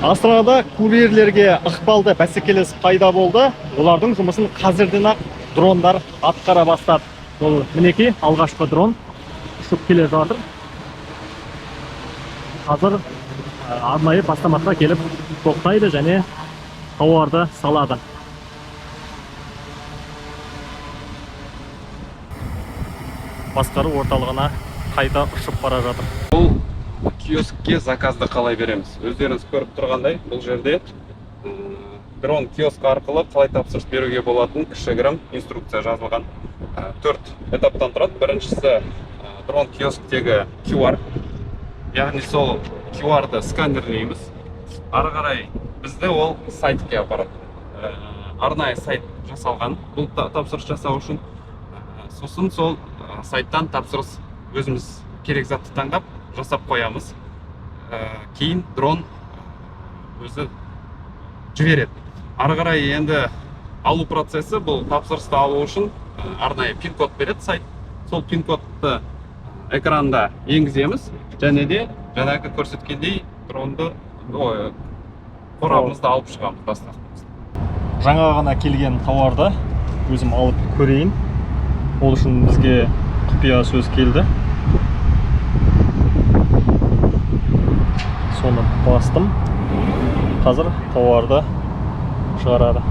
Астанада курьерлерге ықпалды бәсекелес пайда болды. Олардың жұмысын қазірден-ақ дрондар атқара бастады. Ол мінекей алғашқы дрон ұшып келе жатыр. Қазір арнайы бастамасына келіп тоқтайды және тауарды салады. Басқару орталығына қайта ұшып бара жатыр. Бұл киоскке заказды қалай береміз? Өздеріңіз көріп тұрғандай, бұл жерде дрон киоск арқылы қалай тапсырыс беруге болатын кішігірім инструкция жазылған. 4 этаптан тұрады. Біріншісі дрон киосктегі QR. Яғни сол QR-ды сканерлейміз. Ары қарай бізді ол сайтке апарады. Арнайы сайт жасалған бұл тапсырыс жасау үшін. Сосын сол сайттан тапсырыс өзіміз керек затты таңдап жасап қоямыз. Кейін дрон өзі жібереді. Ары қарай енді алу процесі, бұл тапсырысты алу үшін арнайы пин-код береді сайт. Сол пин-кодты экранда енгіземіз және де жаңағы көрсеткендей дронды қорабымызды алып шығамыз доставкамызды. Жаңа ғана келген тауарды өзім алып көрейін. Ол үшін бізге құпия сөз келді. Соны бастым. Қазір тауарды шығарады.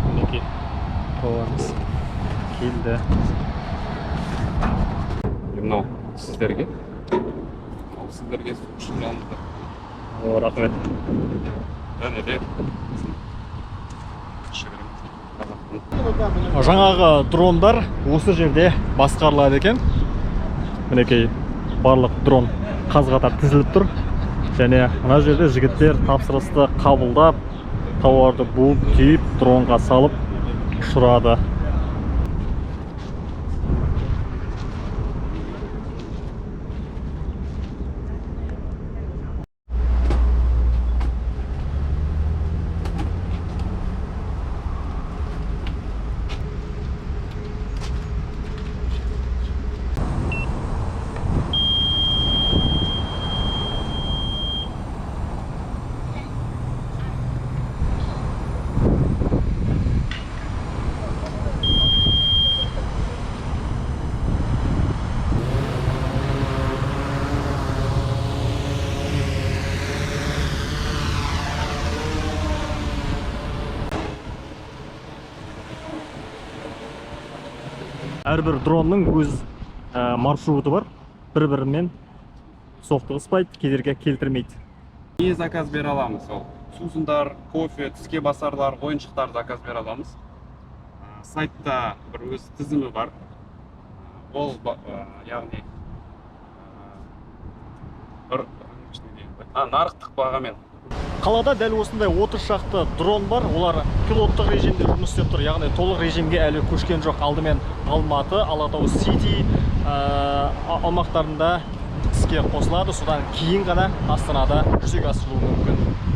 Мінекей тауарымыз келді. Мынау сіздерге. Сіздерге үшін жанымызда. Рахмет. Және де Жаңағы дрондар осы жерде басқарылады екен. Мінекей барлық дрон қаз-қатар тізіліп тұр. Және мына жерде жігіттер тапсырысты қабылдап, тауарды буып, түйіп, дронға салып ұшырады. Әрбір дронның өз маршруты бар. Бір-бірімен соқтығыспайды, кедергі келтірмейді. Не заказ бере аламыз? Ол сусындар, кофе, тіске басарлар, ойыншықтар заказ бере аламыз. Сайтта бір өз тізімі бар. Ол яғни нарықтық бағамен. Қалада дәл осындай 30 шақты дрон бар. Олар пилоттық режимде жұмыс істеп тұр. Яғни толық режимге әлі көшкен жоқ. Алдымен Алматы, Алатау Сити аумақтарында іске қосылады. Содан кейін ғана Астанада жүзеге асырылуы мүмкін.